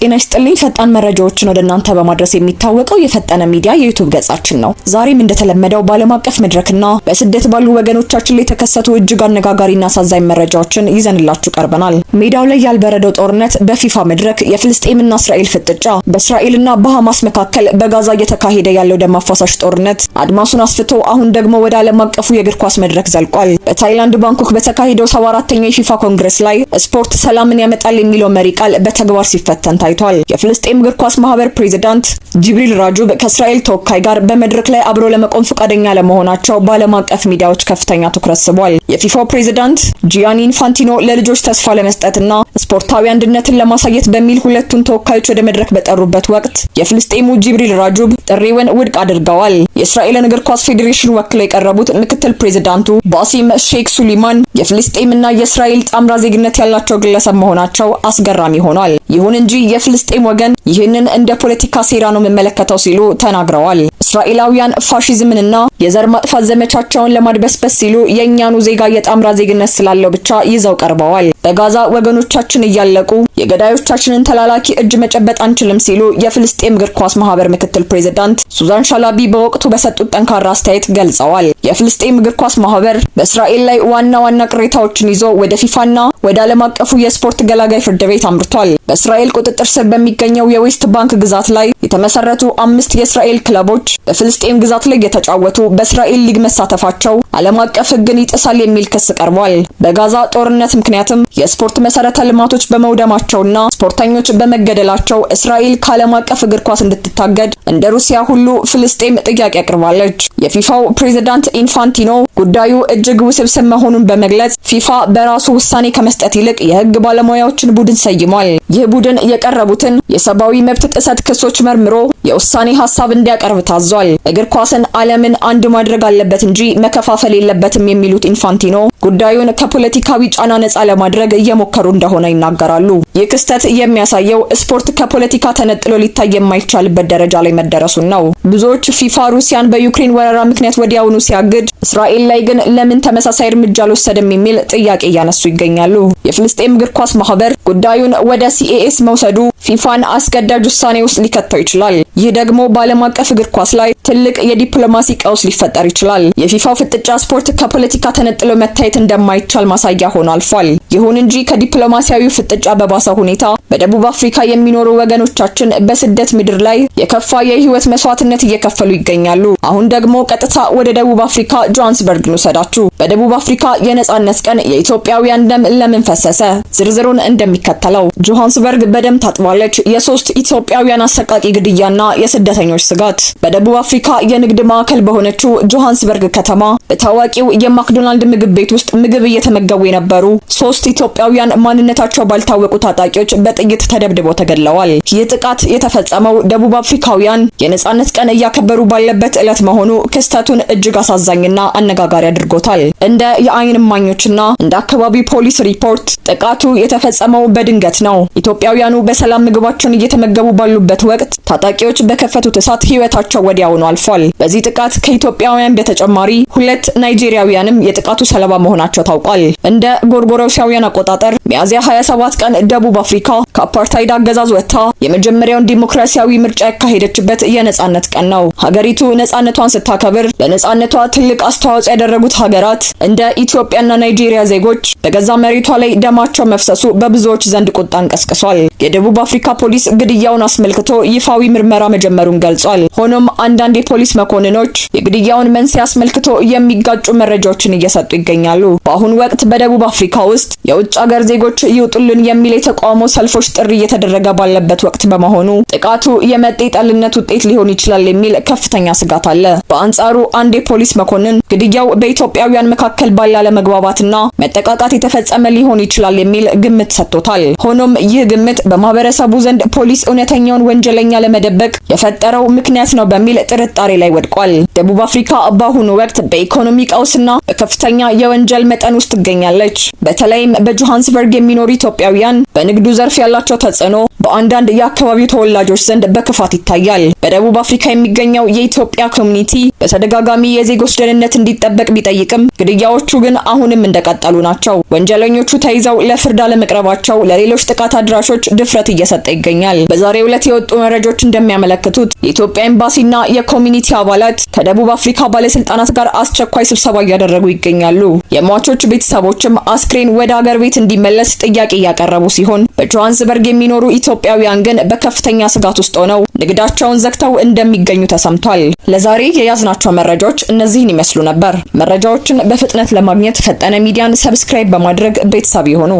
ጤና ይስጥልኝ ፈጣን መረጃዎችን ወደ እናንተ በማድረስ የሚታወቀው የፈጠነ ሚዲያ የዩቲዩብ ገጻችን ነው። ዛሬም እንደተለመደው በዓለም አቀፍ መድረክና በስደት ባሉ ወገኖቻችን ላይ የተከሰቱ እጅግ አነጋጋሪና አሳዛኝ መረጃዎችን ይዘንላችሁ ቀርበናል። ሜዳው ላይ ያልበረደው ጦርነት፣ በፊፋ መድረክ የፍልስጤምና እስራኤል ፍጥጫ፣ በእስራኤልና በሐማስ መካከል በጋዛ እየተካሄደ ያለው ደም አፋሳሽ ጦርነት አድማሱን አስፍቶ አሁን ደግሞ ወደ ዓለም አቀፉ የእግር ኳስ መድረክ ዘልቋል። በታይላንድ ባንኮክ በተካሄደው 74ኛው የፊፋ ኮንግረስ ላይ ስፖርት ሰላምን ያመጣል የሚለው መሪ ቃል በተግባር ሲፈተን ታይቷል። የፍልስጤም እግር ኳስ ማህበር ፕሬዝዳንት ጅብሪል ራጁብ ከእስራኤል ተወካይ ጋር በመድረክ ላይ አብሮ ለመቆም ፈቃደኛ ለመሆናቸው በዓለም አቀፍ ሚዲያዎች ከፍተኛ ትኩረት ስቧል። የፊፋው ፕሬዝዳንት ጂያኒ ኢንፋንቲኖ ለልጆች ተስፋ ለመስጠትና ስፖርታዊ አንድነትን ለማሳየት በሚል ሁለቱን ተወካዮች ወደ መድረክ በጠሩበት ወቅት የፍልስጤሙ ጅብሪል ራጁብ ጥሪውን ውድቅ አድርገዋል። የእስራኤልን እግር ኳስ ፌዴሬሽን ወክለው የቀረቡት ምክትል ፕሬዝዳንቱ ባሲም ሼክ ሱሊማን የፍልስጤምና የእስራኤል ጣምራ ዜግነት ያላቸው ግለሰብ መሆናቸው አስገራሚ ሆኗል። ይሁን እንጂ የፍልስጤም ወገን ይህንን እንደ ፖለቲካ ሴራ ነው የሚመለከተው ሲሉ ተናግረዋል። እስራኤላውያን ፋሺዝምንና የዘር ማጥፋት ዘመቻቸውን ለማድበስበስ ሲሉ የእኛኑ ዜጋ የጣምራ ዜግነት ስላለው ብቻ ይዘው ቀርበዋል። በጋዛ ወገኖቻችን እያለቁ የገዳዮቻችንን ተላላኪ እጅ መጨበጥ አንችልም ሲሉ የፍልስጤም እግር ኳስ ማህበር ምክትል ፕሬዝዳንት ሱዛን ሻላቢ በወቅቱ በሰጡት ጠንካራ አስተያየት ገልጸዋል። የፍልስጤም እግር ኳስ ማህበር በእስራኤል ላይ ዋና ቅሬታዎችን ይዞ ወደ ፊፋና ወደ ዓለም አቀፉ የስፖርት ገላጋይ ፍርድ ቤት አምርቷል። በእስራኤል ቁጥጥር ስር በሚገኘው የዌስት ባንክ ግዛት ላይ የተመሰረቱ 5 የእስራኤል ክለቦች በፍልስጤም ግዛት ላይ የተጫወቱ በእስራኤል ሊግ መሳተፋቸው ዓለም አቀፍ ሕግን ይጥሳል የሚል ክስ ቀርቧል። በጋዛ ጦርነት ምክንያትም የስፖርት መሰረተ ልማቶች በመውደማቸውና ስፖርተኞች በመገደላቸው እስራኤል ከዓለም አቀፍ እግር ኳስ እንድትታገድ እንደ ሩሲያ ሁሉ ፍልስጤም ጥያቄ አቅርባለች። የፊፋው ፕሬዝዳንት ኢንፋንቲኖ ጉዳዩ እጅግ ውስብስብ መሆኑን በመግለጽ ፊፋ በራሱ ውሳኔ ከመስጠት ይልቅ የህግ ባለሙያዎችን ቡድን ሰይሟል። ይህ ቡድን የቀረቡትን የሰብአዊ መብት ጥሰት ክሶች መርምሮ የውሳኔ ሀሳብ እንዲያቀርብ ታዟል። እግር ኳስን ዓለምን አንድ ማድረግ አለበት እንጂ መከፋፈል የለበትም የሚሉት ኢንፋንቲኖ ጉዳዩን ከፖለቲካዊ ጫና ነጻ ለማድረግ እየሞከሩ እንደሆነ ይናገራሉ። ይህ ክስተት የሚያሳየው ስፖርት ከፖለቲካ ተነጥሎ ሊታይ የማይቻልበት ደረጃ ላይ መደረሱን ነው። ብዙዎች ፊፋ ሩሲያን በዩክሬን ወረራ ምክንያት ወዲያውኑ ሲያግድ እስራኤል ላይ ግን ለምን ተመሳሳይ እርምጃ አልወሰደም የሚል ጥያቄ እያነሱ ይገኛሉ። የፍልስጤም እግር ኳስ ማህበር ጉዳዩን ወደ ሲኤኤስ መውሰዱ ፊፋን አስገዳጅ ውሳኔ ውስጥ ሊከተው ይችላል። ይህ ደግሞ በዓለም አቀፍ እግር ኳስ ላይ ትልቅ የዲፕሎማሲ ቀውስ ሊፈጠር ይችላል። የፊፋው ፍጥጫ ስፖርት ከፖለቲካ ተነጥሎ መታየት እንደማይቻል ማሳያ ሆኖ አልፏል። ይሁን እንጂ ከዲፕሎማሲያዊ ፍጥጫ በባሰ ሁኔታ በደቡብ አፍሪካ የሚኖሩ ወገኖቻችን በስደት ምድር ላይ የከፋ የህይወት መስዋዕትነት እየከፈሉ ይገኛሉ። አሁን ደግሞ ቀጥታ ወደ ደቡብ አፍሪካ ጆሃንስበርግ እንውሰዳችሁ። በደቡብ አፍሪካ የነጻነት ቀን የኢትዮጵያውያን ደም ለምን ፈሰሰ? ዝርዝሩን እንደሚከተለው። ጆሃንስበርግ በደም ታጥባለች። የሶስት ኢትዮጵያውያን አሰቃቂ ግድያና የስደተኞች ስጋት። በደቡብ አፍሪካ የንግድ ማዕከል በሆነችው ጆሃንስበርግ ከተማ በታዋቂው የማክዶናልድ ምግብ ቤት ውስጥ ምግብ እየተመገቡ የነበሩ 3 ኢትዮጵያውያን ማንነታቸው ባልታወቁ ታጣቂዎች በጥይት ተደብድበው ተገድለዋል። ይህ ጥቃት የተፈጸመው ደቡብ አፍሪካውያን የነጻነት ቀን እያከበሩ ባለበት ዕለት መሆኑ ክስተቱን እጅግ አሳዛኝና አነጋጋሪ አድርጎታል። እንደ የዓይን እማኞችና እንደ አካባቢው ፖሊስ ሪፖርት ጥቃቱ የተፈጸመው በድንገት ነው። ኢትዮጵያውያኑ በሰላም ምግባቸውን እየተመገቡ ባሉበት ወቅት ታጣቂዎች በከፈቱት እሳት ህይወታቸው ወዲያውኑ አልፏል። በዚህ ጥቃት ከኢትዮጵያውያን በተጨማሪ 2 ናይጄሪያውያንም የጥቃቱ ሰለባ መሆናቸው ታውቋል። እንደ ጎርጎሮሳውያን አቆጣጠር ሚያዝያ 27 ቀን ደቡብ አፍሪካ ከአፓርታይድ አገዛዝ ወጥታ የመጀመሪያውን ዲሞክራሲያዊ ምርጫ ያካሄደችበት የነጻነት ቀን ነው። ሀገሪቱ ነጻነቷን ስታከብር ለነጻነቷ ትልቅ አስተዋጽኦ ያደረጉት ሀገራት እንደ ኢትዮጵያና ናይጄሪያ ዜጎች በገዛ መሬቷ ላይ ደማቸው መፍሰሱ በብዙዎች ዘንድ ቁጣን ቀስቅሷል። የደቡብ አፍሪካ ፖሊስ ግድያውን አስመልክቶ ይፋዊ ምርመራ መጀመሩን ገልጿል። ሆኖም አንዳንድ የፖሊስ መኮንኖች የግድያውን መንስኤ አስመልክቶ የሚጋጩ መረጃዎችን እየሰጡ ይገኛሉ። በአሁኑ ወቅት በደቡብ አፍሪካ ውስጥ የውጭ ሀገር ዜጎች ይውጡልን የሚል የተቃውሞ ሰልፎች ጥሪ እየተደረገ ባለበት ወቅት በመሆኑ ጥቃቱ የመጤ ጠልነት ውጤት ሊሆን ይችላል የሚል ከፍተኛ ስጋት አለ። በአንጻሩ አንድ የፖሊስ መኮንን ግድያው በኢትዮጵያውያን መካከል ባለ አለመግባባትና መጠቃቃት የተፈጸመ ሊሆን ይችላል የሚል ግምት ሰጥቶታል። ሆኖም ይህ ግምት በማህበረሰቡ ዘንድ ፖሊስ እውነተኛውን ወንጀለኛ ለመደበቅ የፈጠረው ምክንያት ነው በሚል ጥርጣሬ ላይ ወድቋል። ደቡብ አፍሪካ በአሁኑ ወቅት በኢኮኖሚ ቀውስና በከፍተኛ የወንጀል መጠን ውስጥ ትገኛለች። በተለይም በጆሃንስበርግ የሚኖሩ ኢትዮጵያውያን በንግዱ ዘርፍ ያላቸው ተጽዕኖ በአንዳንድ የአካባቢው ተወላጆች ዘንድ በክፋት ይታያል። በደቡብ አፍሪካ የሚገኘው የኢትዮጵያ ኮሚኒቲ በተደጋጋሚ የዜጎች ደህንነት እንዲጠበቅ ቢጠይቅም ግድያዎቹ ግን አሁንም እንደቀጠሉ ናቸው። ወንጀለኞቹ ተይዘው ለፍርድ አለመቅረባቸው ለሌሎች ጥቃት አድራሾች ድፍረት እየሰጠ እየሰጠ ይገኛል። በዛሬው ዕለት የወጡ መረጃዎች እንደሚያመለክቱት የኢትዮጵያ ኤምባሲና የኮሚኒቲ አባላት ከደቡብ አፍሪካ ባለስልጣናት ጋር አስቸኳይ ስብሰባ እያደረጉ ይገኛሉ። የሟቾች ቤተሰቦችም አስክሬን ወደ ሀገር ቤት እንዲመለስ ጥያቄ እያቀረቡ ሲሆን በጆሃንስበርግ የሚኖሩ ኢትዮጵያውያን ግን በከፍተኛ ስጋት ውስጥ ሆነው ንግዳቸውን ዘግተው እንደሚገኙ ተሰምቷል። ለዛሬ የያዝናቸው መረጃዎች እነዚህን ይመስሉ ነበር። መረጃዎችን በፍጥነት ለማግኘት ፈጠነ ሚዲያን ሰብስክራይብ በማድረግ ቤተሰብ ይሁኑ።